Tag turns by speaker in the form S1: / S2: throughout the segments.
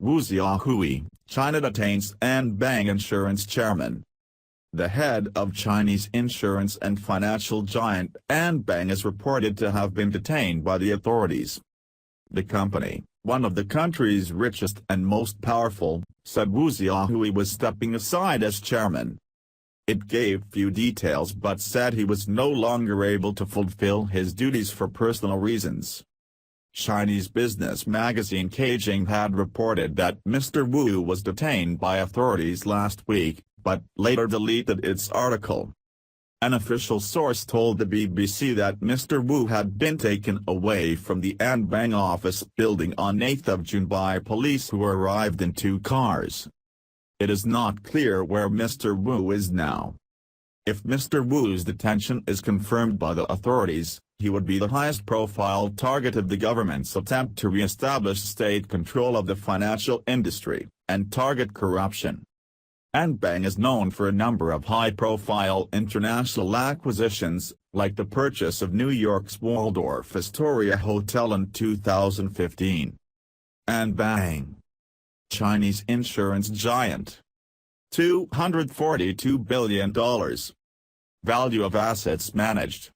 S1: Xiaohui, China detains Anbang Insurance chairman. The head of Chinese insurance and financial giant Anbang is reported to have been detained by the authorities. The company, one of the country's richest and most powerful, said Xiaohui was stepping aside as chairman. It gave few details but said he was no longer able to fulfill his duties for personal reasons. Chinese business magazine Caixin had reported that Mr. Wu was detained by authorities last week, but later deleted its article. An official source told the BBC that Mr. Wu had been taken away from the Anbang office building on 8 June by police who arrived in 2 cars. It is not clear where Mr. Wu is now. If Mr. Wu's detention is confirmed by the authorities, he would be the highest-profile target of the government's attempt to re-establish state control of the financial industry, and target corruption. Anbang is known for a number of high-profile international acquisitions, like the purchase of New York's Waldorf Astoria Hotel in 2015. Anbang, Chinese insurance giant. $242 billion. Value of assets managed.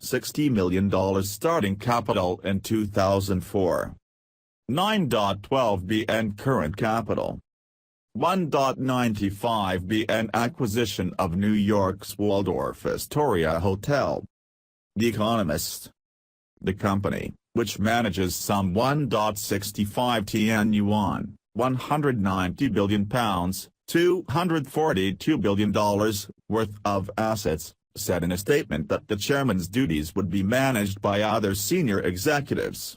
S1: $60 million starting capital in 2004. 9.12 bn current capital. 1.95 bn acquisition of New York's Waldorf Astoria Hotel. The Economist. The company, which manages some 1.65 tn yuan, £190 billion, $242 billion, worth of assets, said in a statement that the chairman's duties would be managed by other senior executives.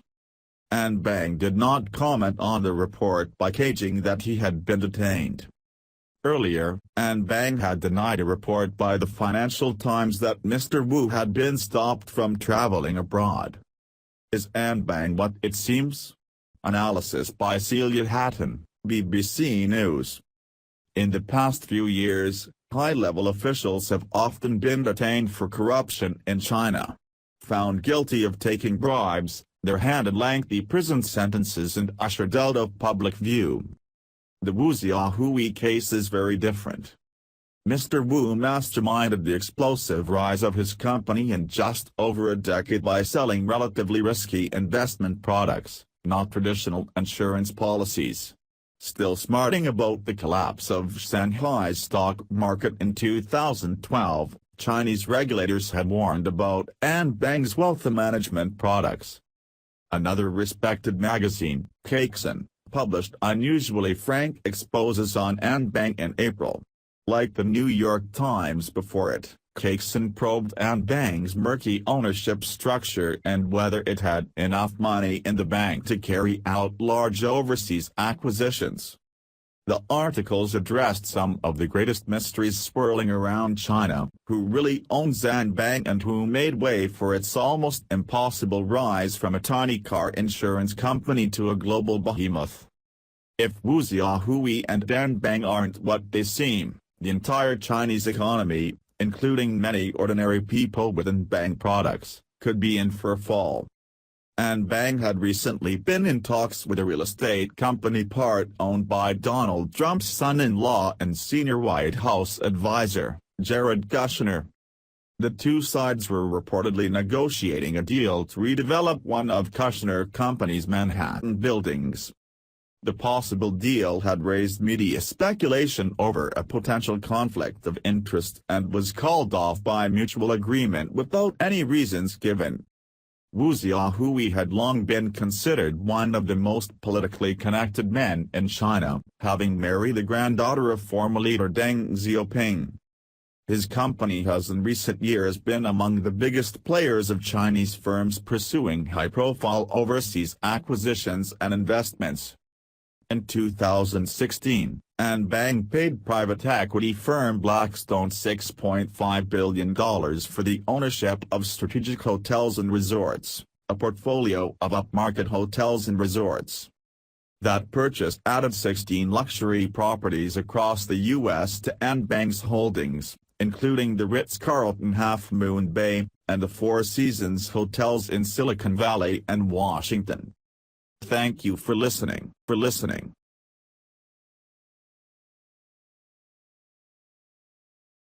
S1: Anbang did not comment on the report by Caixin that he had been detained. Earlier, Anbang had denied a report by the Financial Times that Mr. Wu had been stopped from traveling abroad. Is Anbang what it seems? Analysis by Celia Hatton, BBC News. In the past few years, high-level officials have often been detained for corruption in China. Found guilty of taking bribes, they're handed lengthy prison sentences and ushered out of public view. The Wu Xiaohui case is very different. Mr. Wu masterminded the explosive rise of his company in just over a decade by selling relatively risky investment products, not traditional insurance policies. Still smarting about the collapse of Shanghai's stock market in 2012, Chinese regulators had warned about Anbang's wealth management products. Another respected magazine, Caixin, published unusually frank exposes on Anbang in April. Like the New York Times before it, Caixin probed Anbang's murky ownership structure and whether it had enough money in the bank to carry out large overseas acquisitions. The articles addressed some of the greatest mysteries swirling around China, who really owns Anbang and who made way for its almost impossible rise from a tiny car insurance company to a global behemoth. If Wu Xiaohui and Anbang aren't what they seem, the entire Chinese economy, including many ordinary people with Anbang products, could be in for a fall. Anbang had recently been in talks with a real estate company part-owned by Donald Trump's son-in-law and senior White House advisor, Jared Kushner. The two sides were reportedly negotiating a deal to redevelop one of Kushner Company's Manhattan buildings. The possible deal had raised media speculation over a potential conflict of interest and was called off by mutual agreement without any reasons given. Wu Xiaohui had long been considered one of the most politically connected men in China, having married the granddaughter of former leader Deng Xiaoping. His company has in recent years been among the biggest players of Chinese firms pursuing high-profile overseas acquisitions and investments. In 2016, Anbang paid private equity firm Blackstone $6.5 billion for the ownership of Strategic Hotels and Resorts, a portfolio of upmarket hotels and resorts. That purchase added 16 luxury properties across the U.S. to Anbang's holdings, including the Ritz-Carlton Half Moon Bay, and the Four Seasons hotels in Silicon Valley and Washington. Thank you for listening.